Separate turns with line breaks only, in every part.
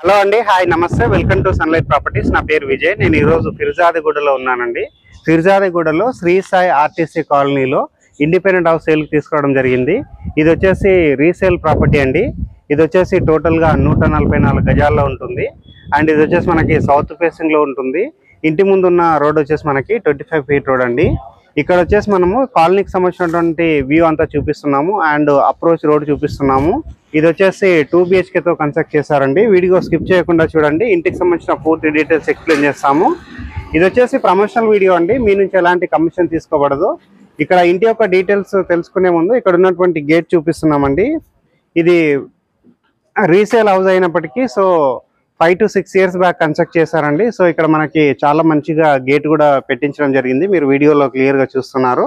Hello అండి, hi, నమస్తే. Welcome to sunlight properties. నా పేరు విజయ్. నేను ఈరోజు ఫిర్జాదిగూడలో ఉన్నానండి. ఫిర్జాదిగూడలో శ్రీ సాయి ఆర్టీసీ కాలనీలో ఇండిపెండెంట్ హౌస్ సేల్కి తీసుకోవడం జరిగింది. ఇది వచ్చేసి రీసేల్ ప్రాపర్టీ అండి. ఇది వచ్చేసి టోటల్గా 144 గజాల్లో ఉంటుంది. అండ్ ఇది వచ్చేసి మనకి సౌత్ ఫేసింగ్లో ఉంటుంది. ఇంటి ముందున్న రోడ్ వచ్చేసి మనకి 25 ఫీట్ రోడ్ అండి. ఇక్కడ వచ్చేసి మనము కాలనీకి సంబంధించినటువంటి వ్యూ అంతా చూపిస్తున్నాము అండ్ అప్రోచ్ రోడ్ చూపిస్తున్నాము. ఇది వచ్చేసి 2 BHKతో కన్స్ట్రక్ట్ చేశారండి. వీడియో స్కిప్ చేయకుండా చూడండి. ఇంటికి సంబంధించిన పూర్తి డీటెయిల్స్ ఎక్స్ప్లెయిన్ చేస్తాము. ఇది వచ్చేసి ప్రమోషనల్ వీడియో అండి. మీ నుంచి ఎలాంటి కమిషన్ తీసుకోబడదు. ఇక్కడ ఇంటి యొక్క డీటెయిల్స్ తెలుసుకునే ముందు ఇక్కడ ఉన్నటువంటి గేట్ చూపిస్తున్నామండి. ఇది రీసేల్ హౌస్ అయినప్పటికీ 5 to 6 years బ్యాక్ కన్స్ట్రక్ట్ చేశారండి. సో ఇక్కడ మనకి చాలా మంచిగా గేట్ కూడా పెట్టించడం జరిగింది. మీరు వీడియోలో క్లియర్గా చూస్తున్నారు.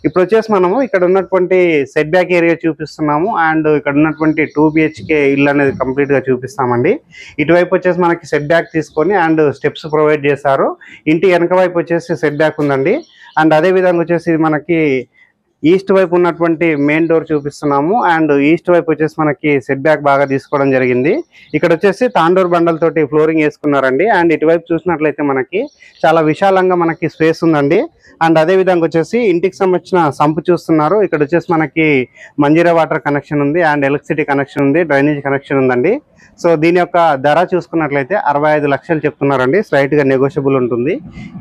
ఇప్పుడు వచ్చేసి మనము ఇక్కడ ఉన్నటువంటి సెట్ బ్యాక్ ఏరియా చూపిస్తున్నాము అండ్ ఇక్కడ ఉన్నటువంటి 2 BHK ఇల్లు అనేది కంప్లీట్గా చూపిస్తామండి. ఇటువైపు వచ్చేసి మనకి సెట్ బ్యాక్ తీసుకొని అండ్ స్టెప్స్ ప్రొవైడ్ చేశారు. ఇంటి వెనక వైపు వచ్చేసి సెట్ బ్యాక్ ఉందండి. అండ్ అదే విధంగా వచ్చేసి మనకి ఈస్ట్ వైపు ఉన్నటువంటి మెయిన్ డోర్ చూపిస్తున్నాము అండ్ ఈస్ట్ వైపు వచ్చేసి మనకి సెట్ బ్యాక్ బాగా తీసుకోవడం జరిగింది. ఇక్కడ వచ్చేసి తాండూర్ బండల్ తోటి ఫ్లోరింగ్ వేసుకున్నారండి. అండ్ ఇటువైపు చూసినట్లయితే మనకి చాలా విశాలంగా మనకి స్పేస్ ఉందండి. అండ్ అదే విధంగా వచ్చేసి ఇంటికి సంబంధించిన సంపు చూస్తున్నారు. ఇక్కడ వచ్చేసి మనకి మంజీరా వాటర్ కనెక్షన్ ఉంది అండ్ ఎలక్ట్రిసిటీ కనెక్షన్ ఉంది, డ్రైనేజ్ కనెక్షన్ ఉందండి. సో దీని యొక్క ధర చూసుకున్నట్లయితే 65 లక్షలు చెప్తున్నారండి. స్లైట్గా నెగోషియబుల్ ఉంటుంది.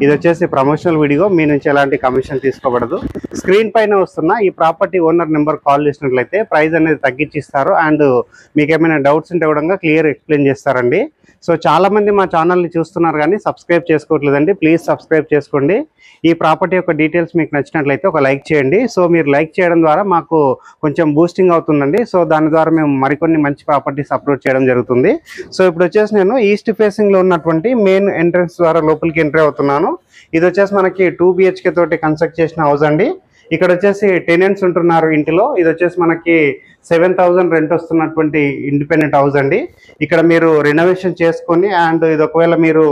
ఇది వచ్చేసి ప్రమోషనల్ వీడియో, మీ నుంచి ఎలాంటి కమిషన్ తీసుకోబడదు. స్క్రీన్ పైన వస్తున్న ఈ ప్రాపర్టీ ఓనర్ నెంబర్ కాల్ చేసినట్లయితే ప్రైస్ అనేది తగ్గించిస్తారు అండ్ మీకు ఏమైనా డౌట్స్ ఉంటే కూడా క్లియర్ ఎక్స్ప్లెయిన్ చేస్తారండి. సో చాలామంది మా ఛానల్ని చూస్తున్నారు కానీ సబ్స్క్రైబ్ చేసుకోవట్లేదండి. ప్లీజ్ సబ్స్క్రైబ్ చేసుకోండి. ఈ ప్రాపర్టీ యొక్క డీటెయిల్స్ మీకు నచ్చినట్లయితే ఒక లైక్ చేయండి. సో మీరు లైక్ చేయడం ద్వారా మాకు కొంచెం బూస్టింగ్ అవుతుందండి. సో దాని ద్వారా మేము మరికొన్ని మంచి ప్రాపర్టీస్ అప్లోడ్ చేయడం జరుగుతుంది. సో ఇప్పుడు వచ్చేసి నేను ఈస్ట్ ఫేసింగ్లో ఉన్నటువంటి మెయిన్ ఎంట్రన్స్ ద్వారా లోపలికి ఎంట్రీ అవుతున్నాను. ఇది వచ్చేసి మనకి 2 BHK తోటి కన్స్ట్రక్ట్ చేసిన హౌస్ అండి. ఇక్కడ వచ్చేసి టెనెంట్స్ ఉంటున్నారు ఇంటిలో. ఇది వచ్చేసి మనకి 7,000 రెంట్ వస్తున్నటువంటి ఇండిపెండెంట్ హౌస్ అండి. ఇక్కడ మీరు రెనోవేషన్ చేసుకొని అండ్ ఇది ఒకవేళ మీరు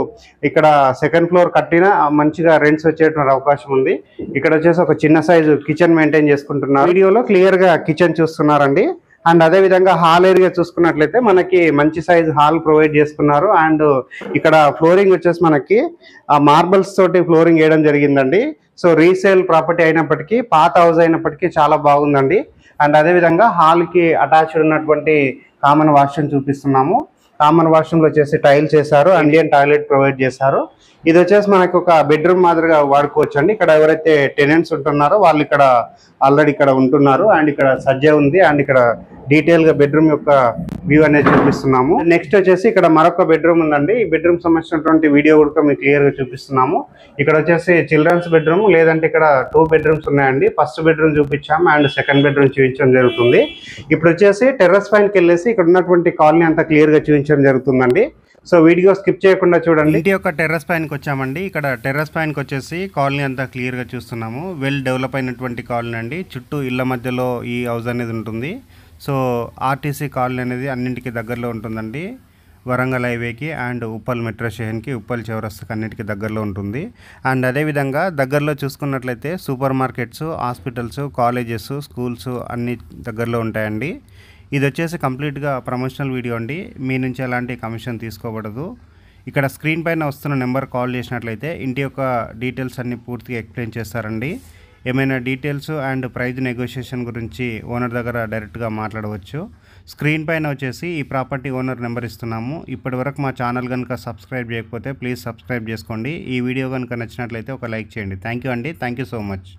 ఇక్కడ సెకండ్ ఫ్లోర్ కట్టినా మంచిగా రెంట్స్ వచ్చేటువంటి అవకాశం ఉంది. ఇక్కడ వచ్చేసి ఒక చిన్న సైజు కిచెన్ మెయింటైన్ చేసుకుంటున్నారు. వీడియోలో క్లియర్గా కిచెన్ చూస్తున్నారండి. అండ్ అదే విధంగా హాల్ ఏరియా చూసుకున్నట్లయితే మనకి మంచి సైజ్ హాల్ ప్రొవైడ్ చేసుకున్నారు. అండ్ ఇక్కడ ఫ్లోరింగ్ వచ్చేసి మనకి మార్బల్స్ తోటి ఫ్లోరింగ్ వేయడం జరిగిందండి. సో రీసేల్ ప్రాపర్టీ అయినప్పటికీ, పాత హౌస్ అయినప్పటికీ చాలా బాగుందండి. అండ్ అదేవిధంగా హాల్కి అటాచ్డ్ ఉన్నటువంటి కామన్ వాష్రూమ్ చూపిస్తున్నాము. కామన్ వాష్రూమ్లో వచ్చేసి టైల్స్ చేశారు, ఇండియన్ టాయిలెట్ ప్రొవైడ్ చేశారు. ఇది వచ్చేసి మనకు ఒక బెడ్రూమ్ మాదిరిగా వాడుకోవచ్చు అండి. ఇక్కడ ఎవరైతే టెనెంట్స్ ఉంటున్నారో వాళ్ళు ఇక్కడ ఆల్రెడీ ఇక్కడ ఉంటున్నారు. అండ్ ఇక్కడ సజ్జ ఉంది అండ్ ఇక్కడ డీటెయిల్గా బెడ్రూమ్ యొక్క వ్యూ అనేది చూపిస్తున్నాము. నెక్స్ట్ వచ్చేసి ఇక్కడ మరొక బెడ్రూమ్ ఉందండి. ఈ బెడ్రూమ్ సంబంధించినటువంటి వీడియో కూడా మీకు క్లియర్గా చూపిస్తున్నాము. ఇక్కడ వచ్చేసి చిల్డ్రన్స్ బెడ్రూమ్, లేదంటే ఇక్కడ 2 bedrooms ఉన్నాయండి. ఫస్ట్ బెడ్రూమ్ చూపించాము అండ్ సెకండ్ బెడ్రూమ్ చూపించడం జరుగుతుంది. ఇప్పుడు వచ్చేసి టెర్రస్ పైనకి వెళ్ళేసి ఇక్కడ ఉన్నటువంటి కాలనీ అంతా క్లియర్గా చూపించడం జరుగుతుందండి. సో వీడియో స్కిప్ చేయకుండా చూడండి. ఇంటి యొక్క టెర్రస్ పైనకి వచ్చామండి. ఇక్కడ టెర్రస్ పైనకి వచ్చేసి కాలనీ అంతా క్లియర్గా చూస్తున్నాము. వెల్ డెవలప్ అయినటువంటి కాలనీ అండి. చుట్టూ ఇళ్ల మధ్యలో ఈ హౌస్ అనేది ఉంటుంది. సో ఆర్టీసీ కాలనీ అనేది అన్నింటికి దగ్గరలో ఉంటుందండి. వరంగల్ హైవేకి అండ్ ఉప్పల్ మెట్రో స్టేషన్కి, ఉప్పల్ చౌరస్తాకి అన్నింటికి దగ్గరలో ఉంటుంది. అండ్ అదేవిధంగా దగ్గరలో చూసుకున్నట్లయితే super markets, hospitals, colleges, schools అన్నీ దగ్గరలో ఉంటాయండి. ఇది వచ్చేసి కంప్లీట్గా ప్రమోషనల్ వీడియో అండి. మీ నుంచి ఎలాంటి కమిషన్ తీసుకోబడదు. ఇక్కడ స్క్రీన్ పైన వస్తున్న నెంబర్ కాల్ చేసినట్లయితే ఇంటి యొక్క డీటెయిల్స్ అన్నీ పూర్తిగా ఎక్స్ప్లెయిన్ చేస్తారండి. ఏమైనా డీటెయిల్స్ అండ్ ప్రైజ్ నెగోషియేషన్ గురించి ఓనర్ దగ్గర డైరెక్ట్గా మాట్లాడవచ్చు. స్క్రీన్ పైన వచ్చేసి ఈ ప్రాపర్టీ ఓనర్ నెంబర్ ఇస్తున్నాము. ఇప్పటివరకు మా ఛానల్ కనుక సబ్స్క్రైబ్ చేయకపోతే ప్లీజ్ సబ్స్క్రైబ్ చేసుకోండి. ఈ వీడియో కనుక నచ్చినట్లయితే ఒక లైక్ చేయండి. థ్యాంక్ యూ అండి. Thank you so much.